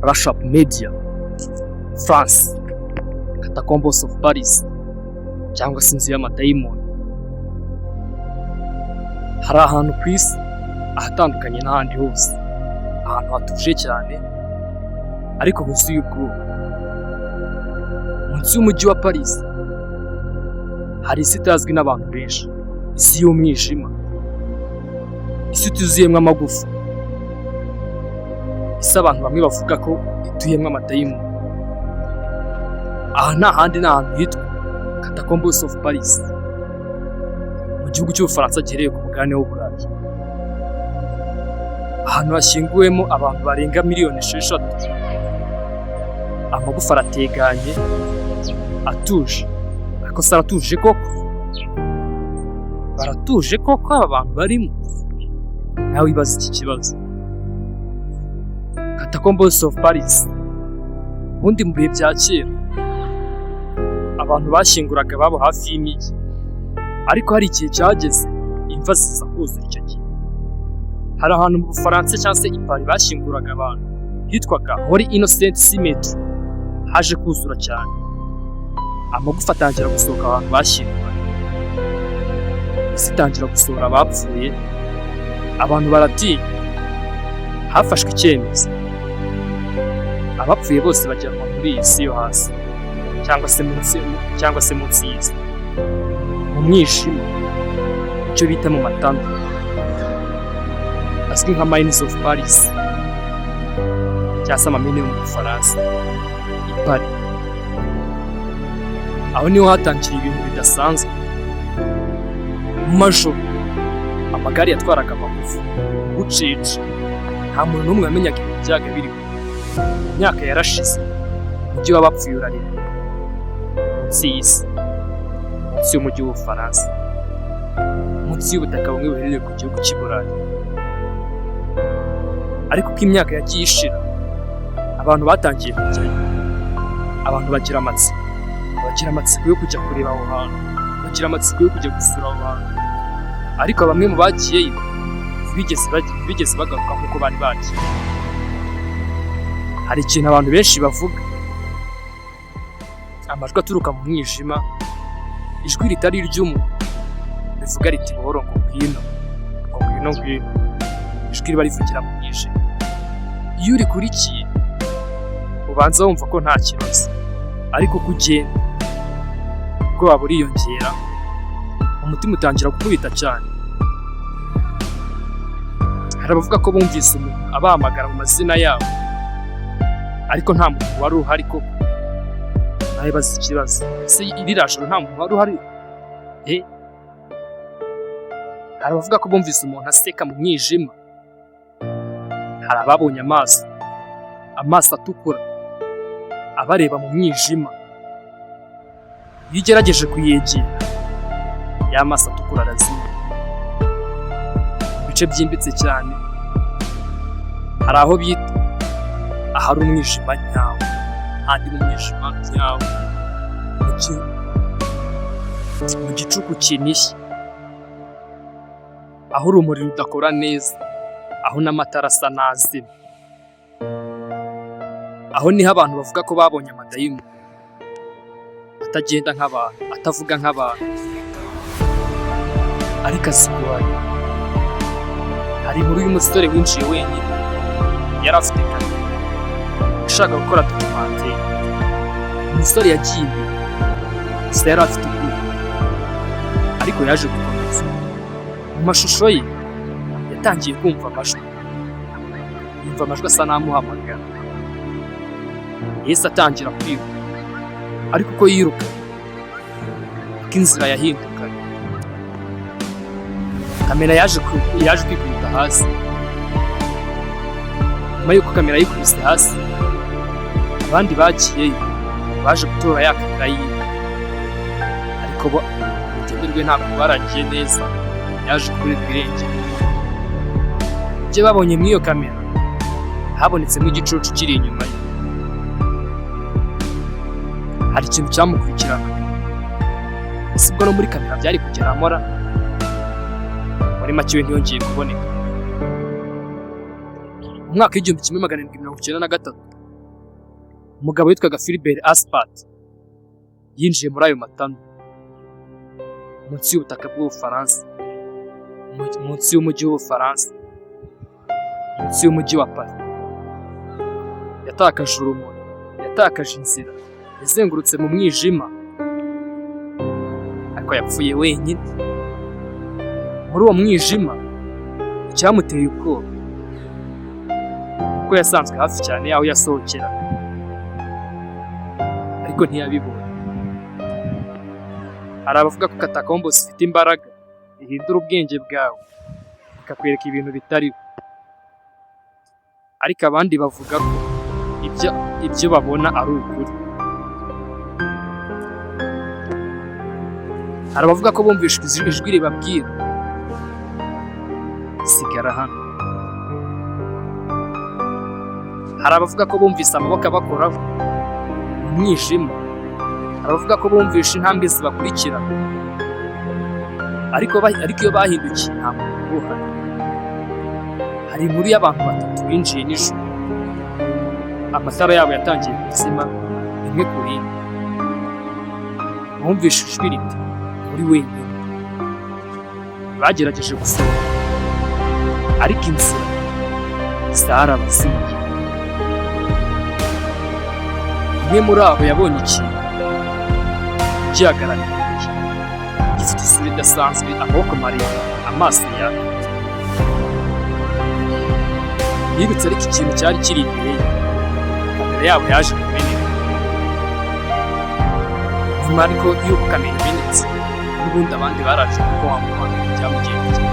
Rush Up Media, France, Catacombs of Paris cyangwa se inzu y'amadayimoni. Hari ahantu ku isi ahatandukanye n'ahandi hose, ahantu hatuje cyane ariko huzuye ubwoba. Munsi y'umujyi wa Paris hari isi itazwi n'abantu benshi, isi y'umwijima, isi ituzuyemo amagufa, isi abantu bamwe bavuga ko ituyemo amadayimoni. Aha nta handi, ni ahantu hitwa Catacombs of Paris mu gihugu cy'Ubufaransa giherereye ku mugabane w'Uburayi. Ahantu hashyinguwemo abantu barenga miliyoni 6. Amagufa arateganye, atuje. Ariko se aratuje koko? Baratuje koko aba bantu barimo? Nawe wibaza iki kibazo. Catacombs of Paris, ubundi mu bihe bya kera abantu bashyinguraga ababo hafi y'imijyi, ariko hari igihe cyageze imva ziza kuzura icyo gihe. Hari ahantu mu Bufaransa cyangwa se i Paris bashyinguraga abantu hitwaga Holy Innocent Cemetery, haje kuzura cyane, amagufa atangira gusohoka abantu bashyinguraga, isi itangira gusohora abapfuye, abantu baratinya. Hafashwe icyemezo, abapfuye bose bajyanwa muri iyi si yo hasi cyangwa se munsi y'isi, mu mwijima, icyo bita mu matanda, azwi nka Mines of Paris cyangwa se amamine yo mu Bufaransa, i Paris. Aho niho hatangiye ibintu bidasanzwe. Mu majoro amagare yatwaraga amagufa, bucece, nta muntu n'umwe wamenyaga ibintu byaga biriho. Imyaka yarashize, umujyi w'abapfuye urarira munsi y'isi, munsi y'umujyi w'Ubufaransa, munsi y'ubutaka bumwe buherereye ku gihugu cy'i Burayi. Ariko uko imyaka yagiye ishira, abantu batangiye kujyayo, abantu bagira amatsiko yo kujya kureba aho hantu, bagira amatsiko yo kujya gusura aho hantu. Ariko bamwe mu bagiyeyo ntibigeze bagaruka nk'uko bari bagiye. Hari ikintu abantu benshi bavuga, amajwi aturuka mu mwijima, ijwi ritari iry'umuntu, rivuga riti buhoro ngo ngwino, ijwi riba rivugira mu mwijima. Iyo urikurikiye ubanza wumva ko nta kibazo, ariko uko ugenda ubwoba buriyongera, umutima utangira gukubita cyane. Hari abavuga ko bumvise umuntu abahamagara mu mazina yabo, ariko nta muntu wari uhari koko. Nawe bazi ikibazo, ese irira joro nta muntu wari uhari? Hari abavuga ko bumvise umuntu aseka mu mwijima. Hari ababonye amaso atukura abareba mu mwijima. Iyo ugerageje kuyegera, ya maso atukura arazima. Mu bice byimbitse cyane hari aho bita ahari umwijima nyawo, handi mu mwijima nyawo, mu gicuku kinishye, aho urumuri rudakora neza, aho n'amatara asa n'azima. Aho niho abantu bavuga ko babonye amadayimoni, atagenda nk'abantu, atavuga nk'abantu, ariko aziguye. Hari inkuru y'umusore winjiye wenyine, yari afite kamera, ashaka gukora documentary. Umusore yagiye imbere, gusa yari afite ubwoba, ariko yaje gukomeza. Mu mashusho ye yatangiye kumva amajwi, yumva amajwi asa n'amuhamagara. Yesu atangira kwiruka, ariko uko yiruka uko inzira yahindukaga, kamera yaje kwikubita hasi. Nyuma y'uko kamera yikubise hasi, abandi bagiyeyo baje gutora ya kamera yiwe, ariko urugendo rwe ntabwo baragiye neza, yaje kuburirwa irengero. Ibyo babonye muri iyo kamera, habonetsemo igicucu kiri inyuma ye. Hari ikintu cyamukurikiranaga, ese ubwo no muri kamera byari kugera amora? Muri make we ntiyongeye kuboneka. Mu mwaka w'1793 umugabo witwaga Philbert Aspert yinjiye muri ayo matanu munsi y'ubutaka bw'Ubufaransa, munsi y'umujyi w'Ubufaransa, munsi y'umujyi wa Paris. Yatakaje urumuri, yatakaje inzira, yazengurutse mu mwijima, ariko yapfuye wenyine. Muri uwo mwijima icyamuteye ubwoba kuko yasanzwe hafi cyane y'aho yasohokera, ariko ntiyabibonye. Hari abavuga ko katakombo zifite imbaraga ihindura ubwenge bwawe ikakwereka ibintu bitariho, ariko abandi bavuga ko ibyo babona ari ukuri. Hari abavuga ko bumvise ijwi ribabwira sigara hano. Hari abavuga ko bumvise amaboko abakoraho mu mwijima. Hari abavuga ko bumvise intambwe zibakurikira, ariko iyo bahindukiye nta muntu uhari. Hari inkuru y'abantu batatu binjiye nijoro, amatara yabo yatangiye kuzima rimwe ku rindi. Bumvise ijwi riti muri wenyine. Bagerageje gusohoka, ariko inzira zarabazimiye. Umwe muri abo yabonye ikintu gihagarariye, gifite isura idasanzwe, amaboko maremare, amaso yaka. Yibutse ariko ikintu cyari kiri imbere ye. Kamera yabo yaje kumeneka. Nyuma ariko y'uko kamera imenetse, n'ubundi abandi baraje kuko wamuhamagaye byamugendeye.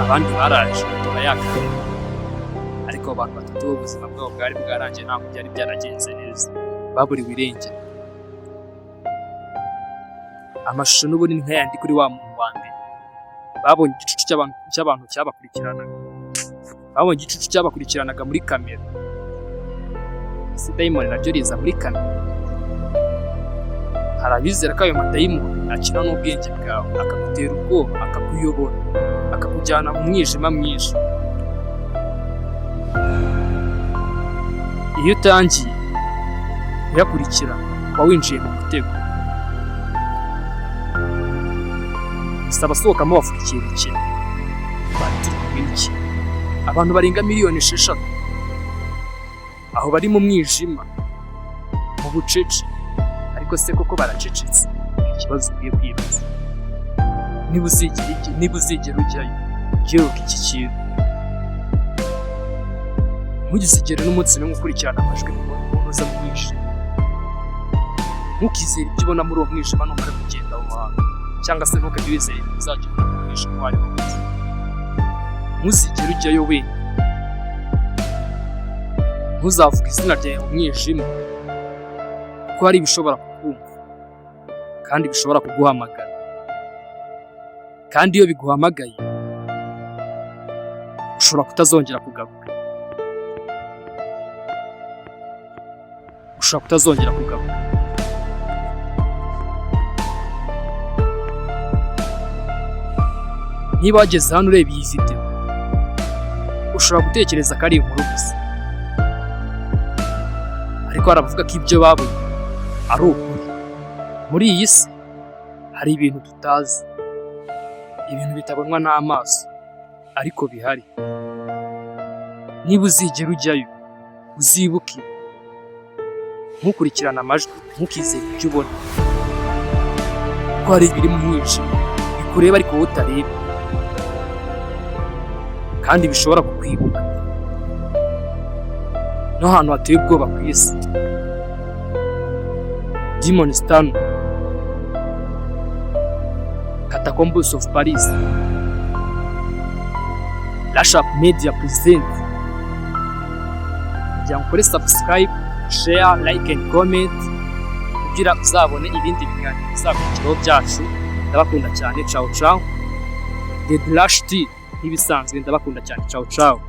Abandi baraje batuma yakamera, ariko abantu batatu ubuzima bwabo bwari bwarangiye, ntabwo byari byaragenze neza, baburiwe irengero. Amashusho n'ubundi ni nk'ayandi kuri wa muntu wa mbere. Babonye igicucu cy'abantu cyabakurikiranaga. Babonye igicucu cyabakurikiranaga muri kamera. Ese dayimoni naryo riza muri kamera? Hari abizera ko ayo madayimoni akina n'ubwenge bwawe, akagutera ubwoba, akakuyobora, akakujyana mu mwijima mwinshi. Iyo utangiye kuyakurikira uba winjiye mu mutego. Gusa abasohokamo bavuga ikintu kimwe, bati iki abantu barenga 6,000,000 aho bari mu mwijima, mu bucece. Ariko se koko baracecetse? Ikibazo ugiye kwibaza. Niba uzigera ujyayo, uyoboka iki kintu. Ntugizigere n'umunsi n'umwe ukurikirana amajwi unoza mu mwijima. Ntukizere ibyo ubona muri uwo mwijima n'uko kugenda aho hantu, cyangwa se ntukajye wizera ibintu uzajya ubona mu mwijima uwo ari wo wese. Ntuzigere ujyayo wenyine. Ntuzavuge izina ryawe mu mwijima, kuko hari ibishobora kukumva kandi bishobora kuguhamagara. Kandi iyo biguhamagaye ushobora kutazongera kugaruka. Niba wageze hano ureba iyi video, ushobora gutekereza ko ari inkuru gusa, ariko haravuga ko ibyo babonye ari ukuri. Muri iyi si hari ibintu tutazi, ibintu bitabonwa n'amaso, ariko bihari. Niba uzigera ujyayo, uzibuke, ntukurikirane amajwi, ntukizere ibyo ubona, kuko hari ibiri mu mwijima bikureba ariko wowe utareba, kandi bishobora kukwibuka. No hantu hateye ubwoba ku isi, Demon's Tunnel, Catacombs of Paris, Lashup Media present. Kugira ngo ukore subscribe, share, like and comment kugira uzabone ibindi biganiro bizakurikiraho byacu. Ndabakunda cyane, ciao ciao. The Rush T nk'ibisanzwe, ndabakunda cyane, ciao ciao.